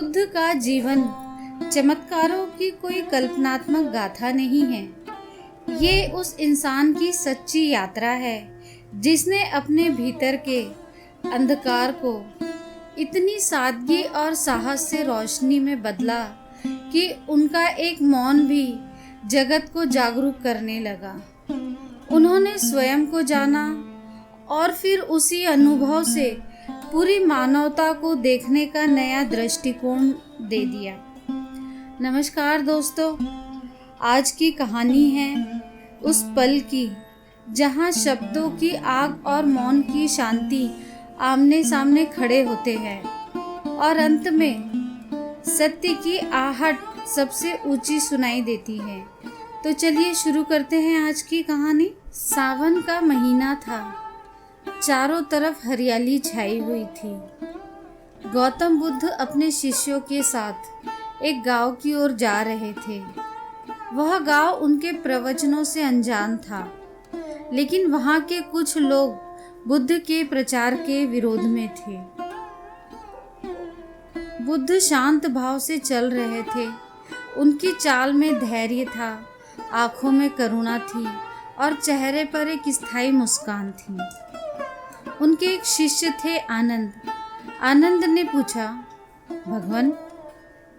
बुद्ध का जीवन चमत्कारों की कोई कल्पनात्मक गाथा नहीं है। ये उस इंसान की सच्ची यात्रा है जिसने अपने भीतर के अंधकार को इतनी सादगी और साहस से रोशनी में बदला कि उनका एक मौन भी जगत को जागरूक करने लगा। उन्होंने स्वयं को जाना और फिर उसी अनुभव से पूरी मानवता को देखने का नया दृष्टिकोण दे दिया। नमस्कार दोस्तों, आज की कहानी है उस पल की जहां शब्दों की आग और मौन की शांति आमने सामने खड़े होते हैं और अंत में सत्य की आहट सबसे ऊंची सुनाई देती है। तो चलिए शुरू करते हैं आज की कहानी। सावन का महीना था, चारों तरफ हरियाली छाई हुई थी। गौतम बुद्ध अपने शिष्यों के साथ एक गांव की ओर जा रहे थे। वह गांव उनके प्रवचनों से अनजान था, लेकिन वहां के कुछ लोग बुद्ध के प्रचार के विरोध में थे। बुद्ध शांत भाव से चल रहे थे। उनकी चाल में धैर्य था, आंखों में करुणा थी और चेहरे पर एक स्थायी मुस्कान थी। उनके एक शिष्य थे आनंद। आनंद ने पूछा, भगवान,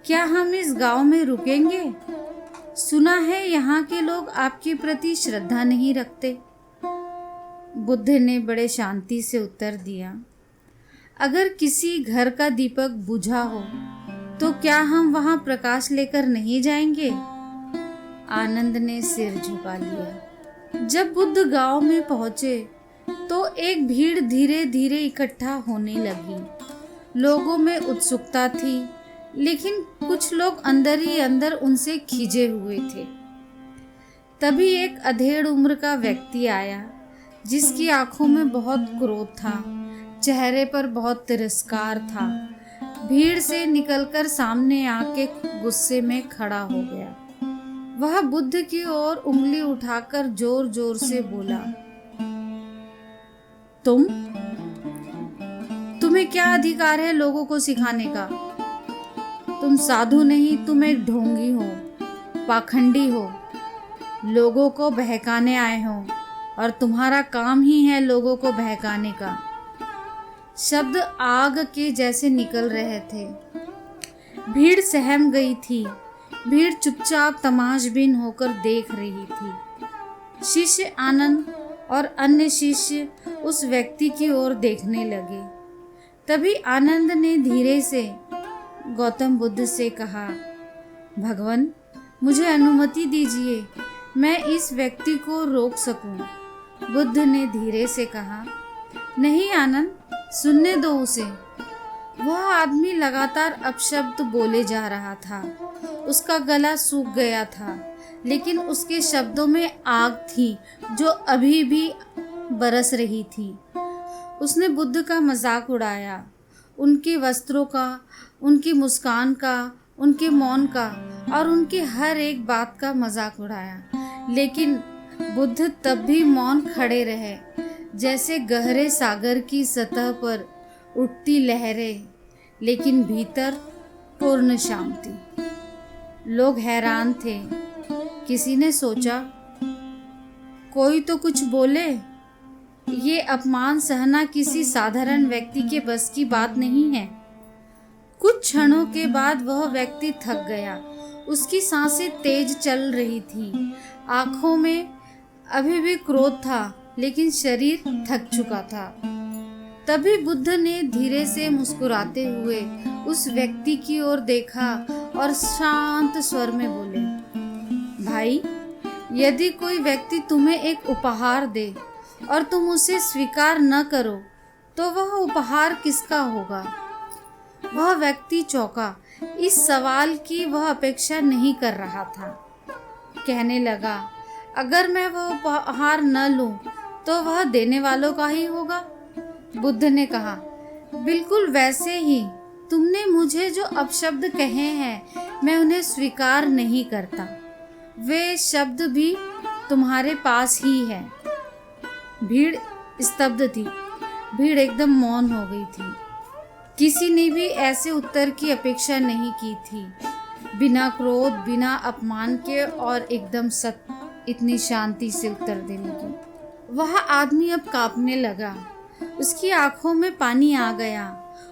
क्या हम इस गांव में रुकेंगे? सुना है यहाँ के लोग आपके प्रति श्रद्धा नहीं रखते। बुद्ध ने बड़े शांति से उत्तर दिया, अगर किसी घर का दीपक बुझा हो तो क्या हम वहां प्रकाश लेकर नहीं जाएंगे? आनंद ने सिर झुका लिया। जब बुद्ध गांव में पहुंचे तो एक भीड़ धीरे धीरे इकट्ठा होने लगी। लोगों में उत्सुकता थी, लेकिन कुछ लोग अंदर ही अंदर उनसे खिंचे हुए थे। तभी एक अधेड़ उम्र का व्यक्ति आया, जिसकी आंखों में बहुत क्रोध था, चेहरे पर बहुत तिरस्कार था। भीड़ से निकलकर सामने आके गुस्से में खड़ा हो गया। वह बुद्ध की ओर उंगली उठाकर जोर जोर से बोला, तुम्हें क्या अधिकार है लोगों को सिखाने का? तुम साधु नहीं, तुम एक ढोंगी हो, पाखंडी हो, लोगों को बहकाने आए हो और तुम्हारा काम ही है लोगों को बहकाने का। शब्द आग के जैसे निकल रहे थे। भीड़ सहम गई थी। भीड़ चुपचाप तमाशबीन होकर देख रही थी। शिष्य आनंद और अन्य शिष्य उस व्यक्ति की ओर देखने लगे। तभी आनंद ने धीरे से गौतम बुद्ध से कहा, भगवान, मुझे अनुमति दीजिए, मैं इस व्यक्ति को रोक सकूं। बुद्ध ने धीरे से कहा, नहीं आनंद, सुनने दो उसे। वह आदमी लगातार अपशब्द बोले जा रहा था। उसका गला सूख गया था, लेकिन उसके शब्दों में आग थी जो अभी भी बरस रही थी। उसने बुद्ध का मजाक उड़ाया, उनके वस्त्रों का, उनकी मुस्कान का, उनके मौन का और उनकी हर एक बात का मजाक उड़ाया। लेकिन बुद्ध तब भी मौन खड़े रहे, जैसे गहरे सागर की सतह पर उठती लहरें, लेकिन भीतर पूर्ण शांति। लोग हैरान थे। किसी ने सोचा, कोई तो कुछ बोले। ये अपमान सहना किसी साधारण व्यक्ति के बस की बात नहीं है। कुछ क्षणों के बाद वह व्यक्ति थक गया। उसकी सांसें तेज चल रही थी। आंखों में अभी भी क्रोध था, लेकिन शरीर थक चुका था। तभी बुद्ध ने धीरे से मुस्कुराते हुए उस व्यक्ति की ओर देखा और शांत स्वर में बोले, भाई, यदि कोई व्यक्ति तुम्हें एक उपहार दे और तुम उसे स्वीकार न करो तो वह उपहार किसका होगा? वह व्यक्ति चौंका। इस सवाल की वह अपेक्षा नहीं कर रहा था। कहने लगा, अगर मैं वह उपहार न लूं तो वह देने वालों का ही होगा। बुद्ध ने कहा, बिल्कुल वैसे ही तुमने मुझे जो अपशब्द कहे हैं, मैं उन्हें स्वीकार नहीं करता। वे शब्द भी तुम्हारे पास ही है। भीड़ स्तब्ध थी। भीड़ एकदम मौन हो गई थी। किसी ने भी ऐसे उत्तर की अपेक्षा नहीं की थी, बिना क्रोध, बिना अपमान के और एकदम इतनी शांति से उत्तर देने की। वह आदमी अब कांपने लगा, उसकी आंखों में पानी आ गया,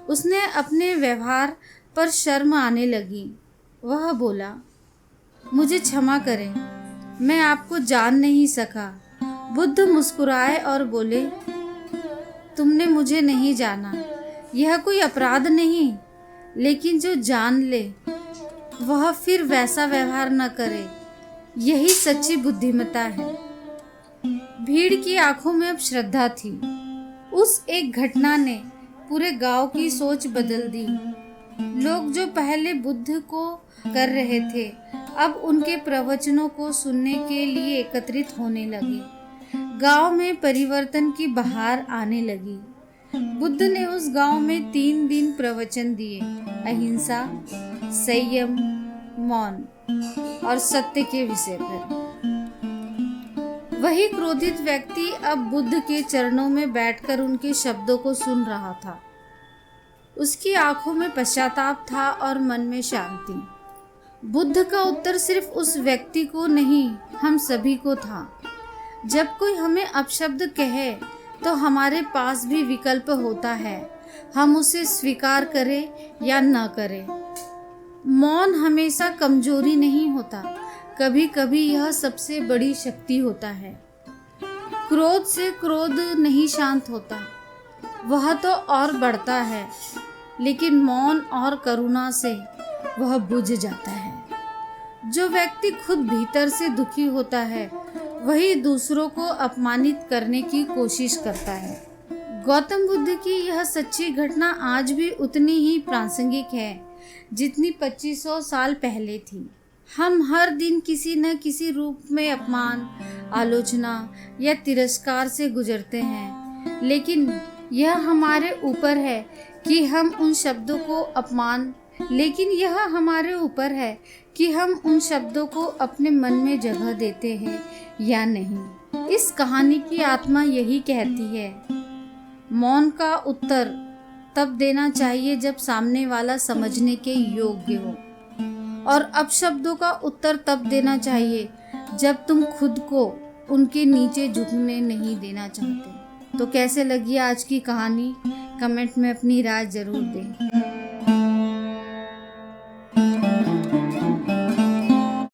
उसने अपने व्यवहार पर शर्म आने लगी। वह बोला, मुझे क्षमा करें, मैं आपको जान नहीं सका। बुद्ध मुस्कुराए और बोले, तुमने मुझे नहीं जाना, यह कोई अपराध नहीं, लेकिन जो जान ले वह फिर वैसा व्यवहार न करे, यही सच्ची बुद्धिमत्ता है। भीड़ की आंखों में अब श्रद्धा थी। उस एक घटना ने पूरे गांव की सोच बदल दी। लोग जो पहले बुद्ध को कर रहे थे, अब उनके प्रवचनों को सुनने के लिए एकत्रित होने लगे। गांव में परिवर्तन की बहार आने लगी। बुद्ध ने उस गांव में 3 दिन प्रवचन दिए, अहिंसा, संयम, मौन और सत्य के विषय पर। वही क्रोधित व्यक्ति अब बुद्ध के चरणों में बैठकर उनके शब्दों को सुन रहा था। उसकी आंखों में पश्चाताप था और मन में शांति। बुद्ध का उत्तर सिर्फ उस व्यक्ति को नहीं, हम सभी को था। जब कोई हमें अपशब्द कहे तो हमारे पास भी विकल्प होता है, हम उसे स्वीकार करें या न करें। मौन हमेशा कमजोरी नहीं होता, कभी कभी यह सबसे बड़ी शक्ति होता है। क्रोध से क्रोध नहीं शांत होता, वह तो और बढ़ता है, लेकिन मौन और करुणा से वह बुझ जाता है। जो व्यक्ति खुद भीतर से दुखी होता है, वही दूसरों को अपमानित करने की कोशिश करता है। गौतम बुद्ध की यह सच्ची घटना आज भी उतनी ही प्रासंगिक है जितनी 2500 साल पहले थी। हम हर दिन किसी न किसी रूप में अपमान, आलोचना या तिरस्कार से गुजरते हैं, लेकिन यह हमारे ऊपर है कि हम उन शब्दों को अपने मन में जगह देते हैं या नहीं। इस कहानी की आत्मा यही कहती है, मौन का उत्तर तब देना चाहिए जब सामने वाला समझने के योग्य हो, और अपशब्दों का उत्तर तब देना चाहिए जब तुम खुद को उनके नीचे झुकने नहीं देना चाहते। तो कैसे लगी आज की कहानी? कमेंट में अपनी राय जरूर दें।